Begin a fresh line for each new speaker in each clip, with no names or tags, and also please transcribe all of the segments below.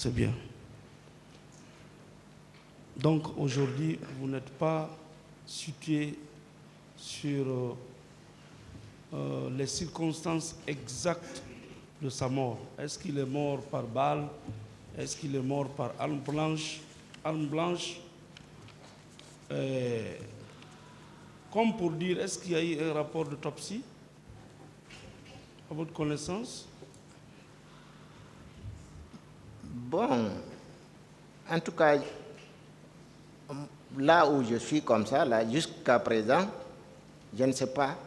C'est bien. Donc aujourd'hui, vous n'êtes pas situé sur les circonstances exactes de sa mort. Est-ce qu'il est mort par balle? Est-ce qu'il est mort par arme blanche? Comme pour dire, est-ce qu'il y a eu un rapport d'autopsie à votre connaissance?
Bon, en tout cas, là où je suis comme ça, là, jusqu'à présent, je ne sais pas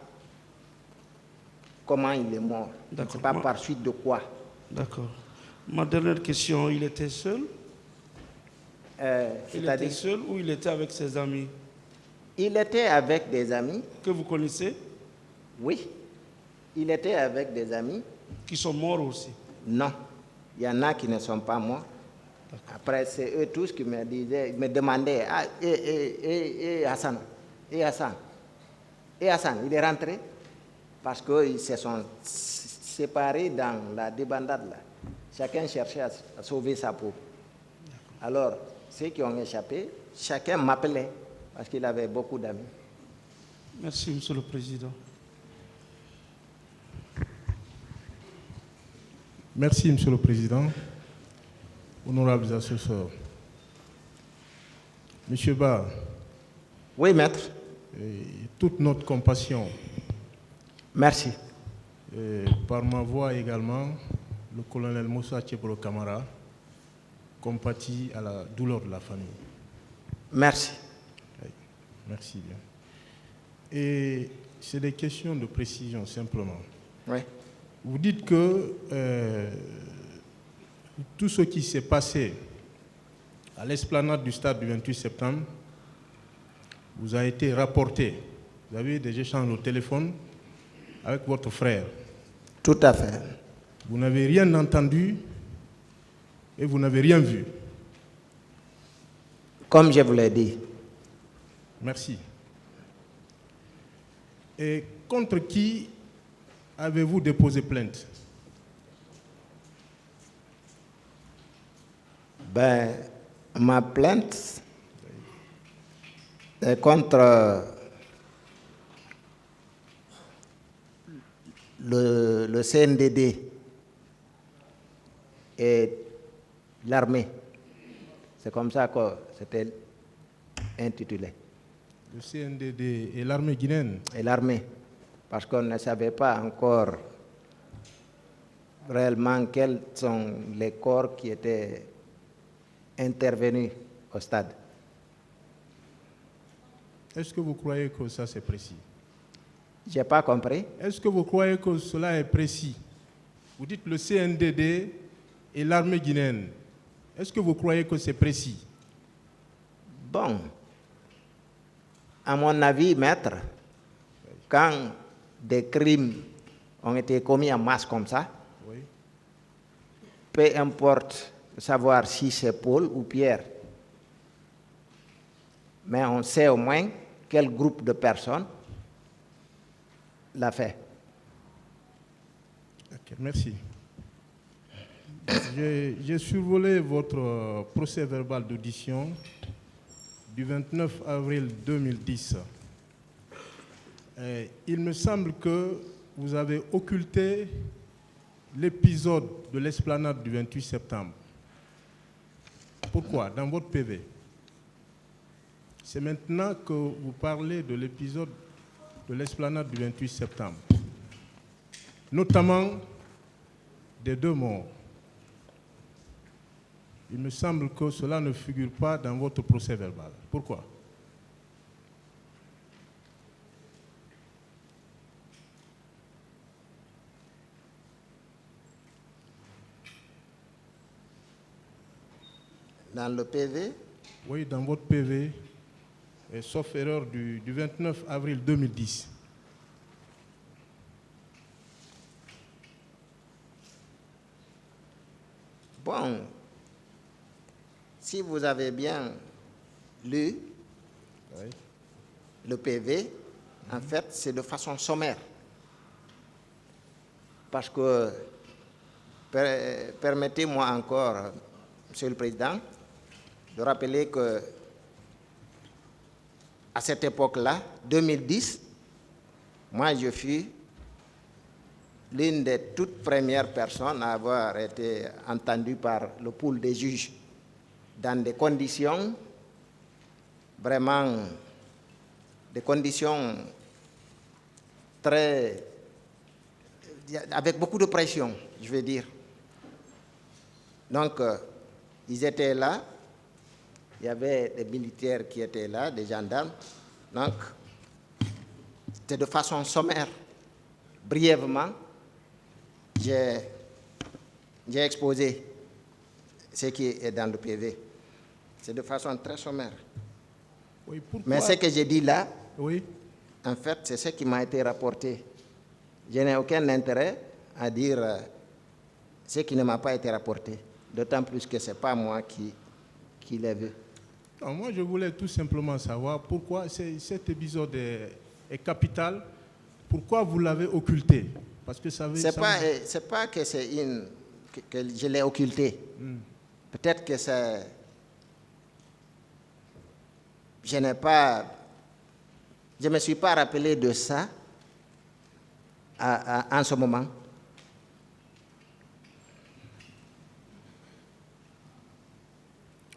comment il est mort. Je ne sais pas par suite de quoi.
D'accord. Ma dernière question, il était seul? Il était seul ou il était avec ses amis?
Il était avec des amis.
Que vous connaissez?
Oui. Il était avec des amis.
Qui sont morts aussi?
Non. Il y en a qui ne sont pas morts. Après, c'est eux tous qui me disaient, me demandaient, ah, Hassan, Hassan, Hassan, il est rentré parce qu'ils se sont séparés dans la débandade là. Chacun cherchait à sauver sa peau. Alors, ceux qui ont échappé, chacun m'appelait parce qu'il avait beaucoup d'amis.
Merci, Monsieur le Président.
Merci, Monsieur le Président. Honorables assesseurs. Monsieur Ba.
Oui, maître.
Toute notre compassion.
Merci.
Par ma voix également, le colonel Moussa Tchebro Kamara compatit à la douleur de la famille.
Merci.
Oui, merci bien. Et c'est des questions de précision simplement.
Oui.
Vous dites que tout ce qui s'est passé à l'esplanade du stade du 28 septembre vous a été rapporté. Vous avez eu des échanges au téléphone avec votre frère.
Tout à fait.
Vous n'avez rien entendu et vous n'avez rien vu.
Comme je vous l'ai dit.
Merci. Et contre qui avez-vous déposé plainte?
Ben, ma plainte est contre le CNDD et l'armée. C'est comme ça que c'était intitulé.
Le CNDD et l'armée guinéenne?
Et l'armée, parce qu'on ne savait pas encore réellement quels sont les corps qui étaient intervenus au stade.
Est-ce que vous croyez que ça c'est précis?
Je n'ai pas compris.
Est-ce que vous croyez que cela est précis? Vous dites le CNDD et l'armée guinéenne. Est-ce que vous croyez que c'est précis?
Bon, à mon avis, maître, quand des crimes ont été commis en masse comme ça,
oui,
peu importe de savoir si c'est Paul ou Pierre, mais on sait au moins quel groupe de personnes l'a fait.
Ok, merci. J'ai survolé votre procès verbal d'audition du 29 avril 2010. Il me semble que vous avez occulté l'épisode de l'esplanade du 28 septembre. Pourquoi? Dans votre PV. C'est maintenant que vous parlez de l'épisode de l'esplanade du 28 septembre, notamment des 2 morts. Il me semble que cela ne figure pas dans votre procès verbal. Pourquoi?
Dans le PV?
Oui, dans votre PV, sauf erreur du 29 avril 2010.
Bon, si vous avez bien lu
Oui.
le PV, en fait, c'est de façon sommaire. Parce que, permettez-moi encore, Monsieur le Président, de rappeler que à cette époque-là, 2010, moi je fus l'une des toutes premières personnes à avoir été entendue par le pool des juges dans des conditions vraiment, des conditions très, avec beaucoup de pression, je veux dire. Donc, ils étaient là, il y avait des militaires qui étaient là, des gendarmes. Donc, c'était de façon sommaire, brièvement, j'ai exposé ce qui est dans le PV. C'est de façon très sommaire.
Oui, pourquoi?
Mais ce que j'ai dit là,
oui.
En fait, c'est ce qui m'a été rapporté. Je n'ai aucun intérêt à dire ce qui ne m'a pas été rapporté, d'autant plus que ce n'est pas moi qui l'ai vu.
Non, moi, je voulais tout simplement savoir pourquoi cet épisode est capital, pourquoi vous l'avez occulté? Parce que ça veut...
C'est pas que c'est que je l'ai occulté. Peut-être que c'est... Je ne me suis pas rappelé de ça en ce moment.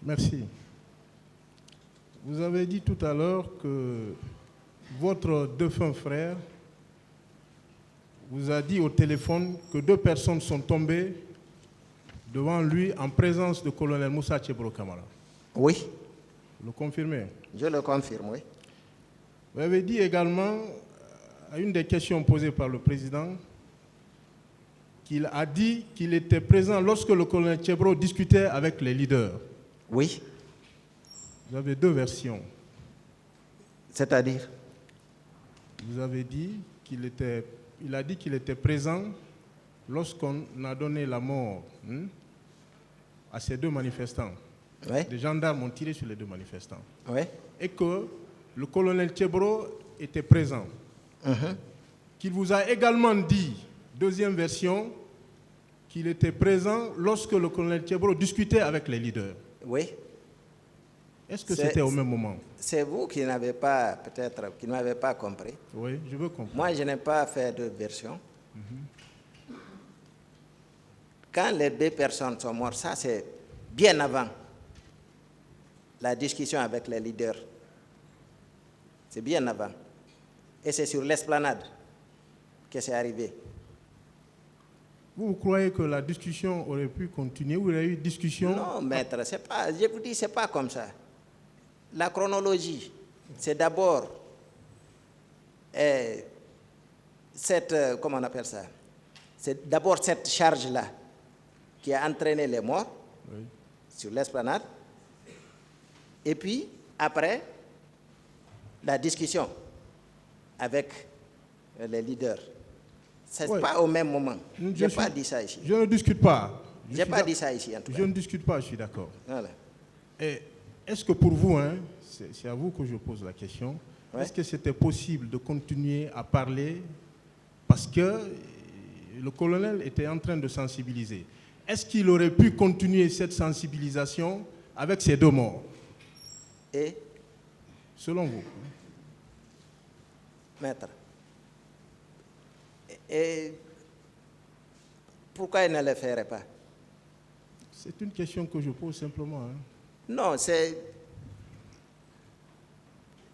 Merci. Vous avez dit tout à l'heure que votre défunt frère vous a dit au téléphone que 2 personnes sont tombées devant lui en présence du colonel Moussa Tchebro Camara.
Oui.
Vous le confirmez?
Je le confirme, oui.
Vous avez dit également, à une des questions posées par le président, qu'il a dit qu'il était présent lorsque le colonel Tchebro discutait avec les leaders.
Oui.
Vous avez 2 versions.
C'est-à-dire?
Vous avez dit il a dit qu'il était présent lorsqu'on a donné la mort à ces 2 manifestants.
Oui.
Les gendarmes ont tiré sur les 2 manifestants.
Oui.
Et que le colonel Tchebro était présent. Qu'il vous a également dit, 2e version, qu'il était présent lorsque le colonel Tchebro discutait avec les leaders.
Oui.
Est-ce que c'était au même moment?
C'est vous qui n'avez pas, peut-être, qui ne m'avez pas compris.
Oui, je veux comprendre.
Moi, je n'ai pas fait de version. Quand les 2 personnes sont mortes, ça c'est bien avant la discussion avec les leaders. C'est bien avant. Et c'est sur l'esplanade que c'est arrivé.
Vous croyez que la discussion aurait pu continuer ou il y a eu discussion?
Non, maître, c'est pas, je vous dis, c'est pas comme ça. La chronologie, c'est d'abord comment on appelle ça? C'est d'abord cette charge-là qui a entraîné les morts sur l'esplanade. Et puis, après, la discussion avec les leaders. Ce n'est pas au même moment. Je n'ai pas dit ça ici.
Je ne discute pas.
Je n'ai pas dit ça ici, en tout cas.
Je ne discute pas, je suis d'accord.
Voilà.
Et est-ce que pour vous, c'est à vous que je pose la question, est-ce que c'était possible de continuer à parler parce que le colonel était en train de sensibiliser? Est-ce qu'il aurait pu continuer cette sensibilisation avec ces 2 morts?
Et
selon vous?
Maître, et pourquoi il ne le ferait pas?
C'est une question que je pose simplement.
Non, c'est...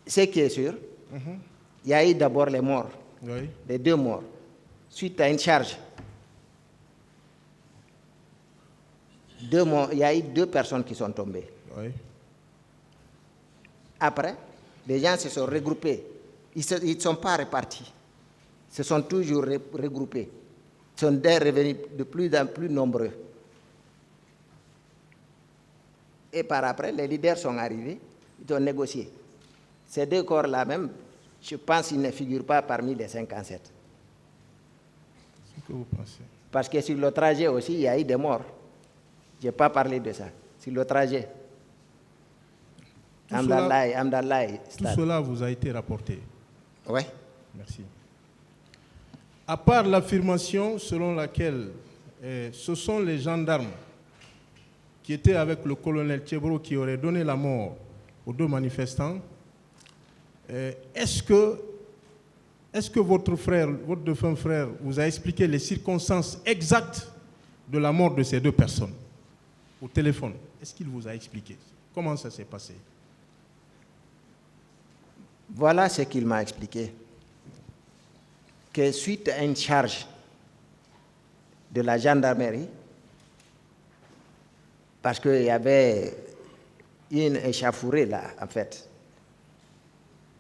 Ce qui est sûr, il y a eu d'abord les morts, les 2 morts, suite à une charge. 2 morts, il y a eu 2 personnes qui sont tombées.
Oui.
Après, les gens se sont regroupés. Ils ne sont pas répartis. Ils se sont toujours regroupés. Ils sont revenus de plus en plus nombreux. Et par après, les leaders sont arrivés, ils ont négocié. Ces 2 corps-là même, je pense qu'ils ne figurent pas parmi les 57.
C'est ce que vous pensez?
Parce que sur le trajet aussi, il y a eu des morts. Je n'ai pas parlé de ça. Sur le trajet. Amdalaï.
Tout cela vous a été rapporté?
Oui.
Merci. À part l'affirmation selon laquelle ce sont les gendarmes qui était avec le colonel Tcheboro qui aurait donné la mort aux 2 manifestants, est-ce que votre frère, votre défunt frère, vous a expliqué les circonstances exactes de la mort de ces 2 personnes au téléphone? Est-ce qu'il vous a expliqué? Comment ça s'est passé?
Voilà ce qu'il m'a expliqué. Que suite à une charge de la gendarmerie, parce qu'il y avait une échauffourée là, en fait.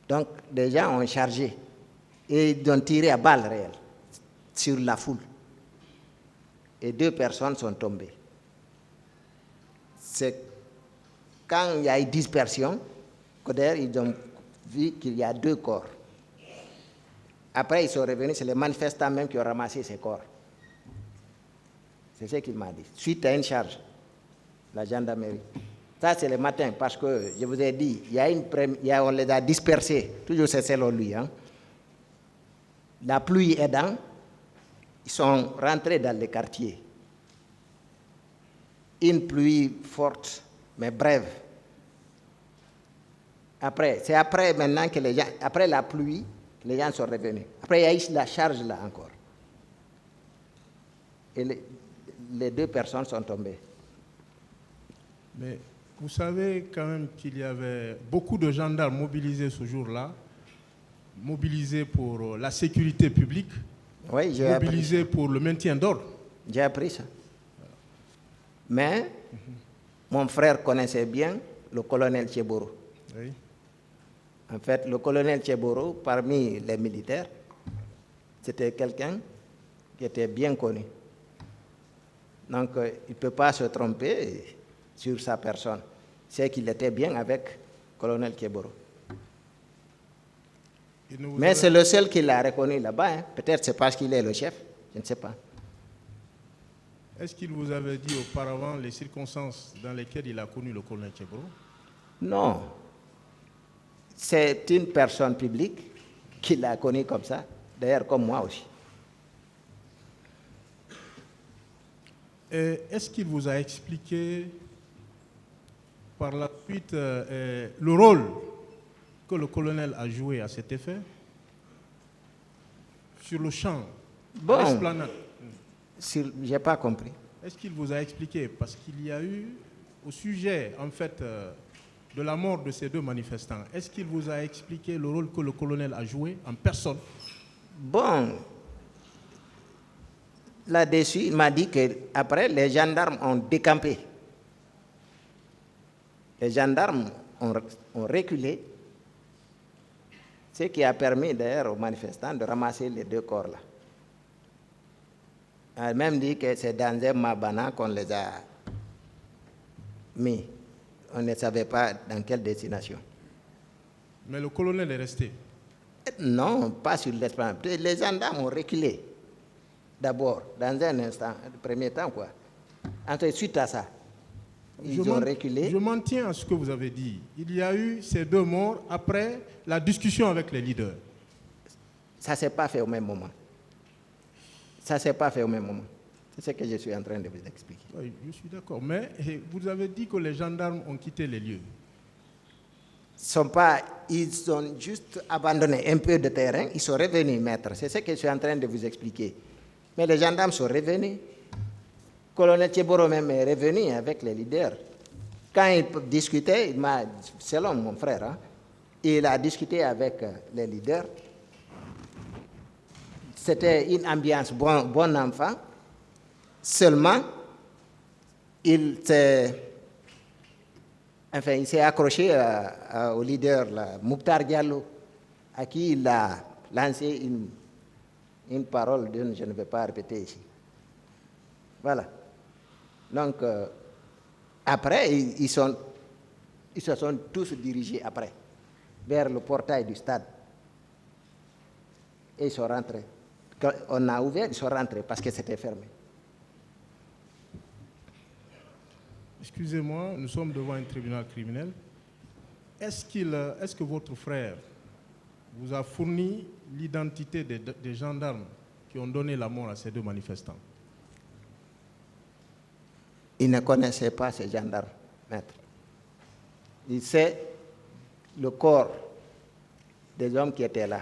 Donc, des gens ont chargé et ils ont tiré à balles réelles sur la foule. Et 2 personnes sont tombées. C'est quand il y a eu dispersion que d'ailleurs ils ont vu qu'il y a 2 corps. Après, ils sont revenus, c'est les manifestants même qui ont ramassé ces corps. C'est ce qu'il m'a dit. Suite à une charge, la gendarmerie. Ça, c'est le matin, parce que je vous ai dit, on les a dispersés. Toujours c'est selon lui. Hein. La pluie aidant, ils sont rentrés dans les quartiers. Une pluie forte, mais brève. C'est après maintenant que les gens, après la pluie, les gens sont revenus. Après, il y a eu la charge là encore. Et les 2 personnes sont tombées.
Mais vous savez quand même qu'il y avait beaucoup de gendarmes mobilisés ce jour-là, mobilisés pour la sécurité publique,
oui,
mobilisés pour le maintien d'ordre.
J'ai appris ça. Mais mon frère connaissait bien le colonel Tcheboro.
Oui.
En fait, le colonel Tcheboro, parmi les militaires, c'était quelqu'un qui était bien connu. Donc, il ne peut pas se tromper sur sa personne. C'est qu'il était bien avec le colonel Tcheboro. Mais c'est le seul qui l'a reconnu là-bas. Hein. Peut-être c'est parce qu'il est le chef, je ne sais pas.
Est-ce qu'il vous avait dit auparavant les circonstances dans lesquelles il a connu le colonel Tcheboro?
Non. C'est une personne publique qui l'a connu comme ça, d'ailleurs comme moi aussi.
Est-ce qu'il vous a expliqué par la suite le rôle que le colonel a joué à cet effet sur le champ,
bon,
à l'esplanade?
Je n'ai pas compris.
Est-ce qu'il vous a expliqué? Parce qu'il y a eu, au sujet, en fait, de la mort de ces 2 manifestants, est-ce qu'il vous a expliqué le rôle que le colonel a joué en personne?
Bon, là-dessus, il m'a dit qu'après, les gendarmes ont décampé. Les gendarmes ont reculé, ce qui a permis d'ailleurs aux manifestants de ramasser les 2 corps-là. Il a même dit que c'est dans un mabana qu'on les a mis. On ne savait pas dans quelle destination.
Mais le colonel est resté?
Non, pas sur l'esplanade. Les gendarmes ont reculé. D'abord, dans un instant, le premier temps, quoi. Ensuite, suite à ça, ils ont reculé.
Je m'en tiens à ce que vous avez dit. Il y a eu ces 2 morts après la discussion avec les leaders.
Ça ne s'est pas fait au même moment. Ça ne s'est pas fait au même moment. C'est ce que je suis en train de vous expliquer.
Oui, je suis d'accord. Mais vous avez dit que les gendarmes ont quitté les lieux.
Ils ont juste abandonné un peu de terrain. Ils sont revenus, maître. C'est ce que je suis en train de vous expliquer. Mais les gendarmes sont revenus. Le colonel Tcheboro même est revenu avec les leaders. Quand il discutait, selon mon frère, hein, il a discuté avec les leaders. C'était une ambiance bon enfant. Seulement, il s'est accroché au leader, là, Mouktar Diallo, à qui il a lancé une parole que je ne vais pas répéter ici. Voilà. Donc, après, ils se sont tous dirigés après, vers le portail du stade. Et ils sont rentrés. Quand on a ouvert, ils sont rentrés parce que c'était fermé.
Excusez-moi, nous sommes devant un tribunal criminel. Est-ce que votre frère vous a fourni l'identité des gendarmes qui ont donné la mort à ces 2 manifestants?
Il ne connaissait pas ces gendarmes, maître. Il sait le corps des hommes qui étaient là.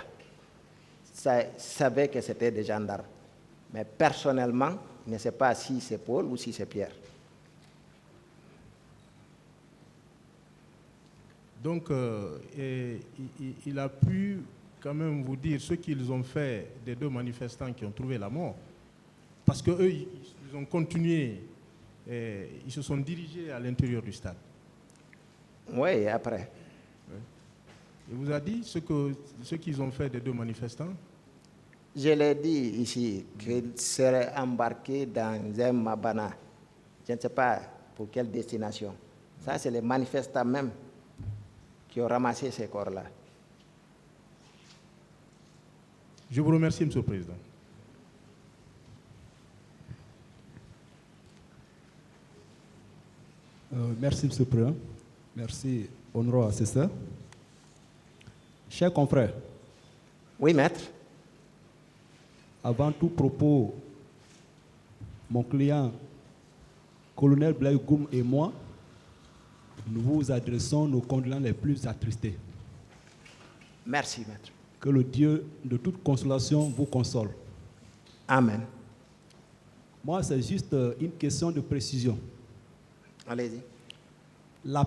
Il savait que c'était des gendarmes. Mais personnellement, il ne sait pas si c'est Paul ou si c'est Pierre.
Donc, il a pu quand même vous dire ce qu'ils ont fait des 2 manifestants qui ont trouvé la mort. Parce qu'eux, ils ont continué, ils se sont dirigés à l'intérieur du stade.
Oui, et après.
Il vous a dit ce qu'ils ont fait des 2 manifestants?
Je l'ai dit ici qu'ils seraient embarqués dans un Mabana. Je ne sais pas pour quelle destination. Ça, c'est les manifestants même qui ont ramassé ces corps-là.
Je vous remercie, M. le Président.
Merci, M. le Président. Merci, honorable assesseur. Chers confrères,
Oui, maître.
avant tout propos, mon client, colonel Blaise Goum et moi, nous vous adressons nos condoléances les plus attristées.
Merci, maître.
Que le Dieu de toute consolation vous console.
Amen.
Moi, c'est juste une question de précision.
Allez-y.
La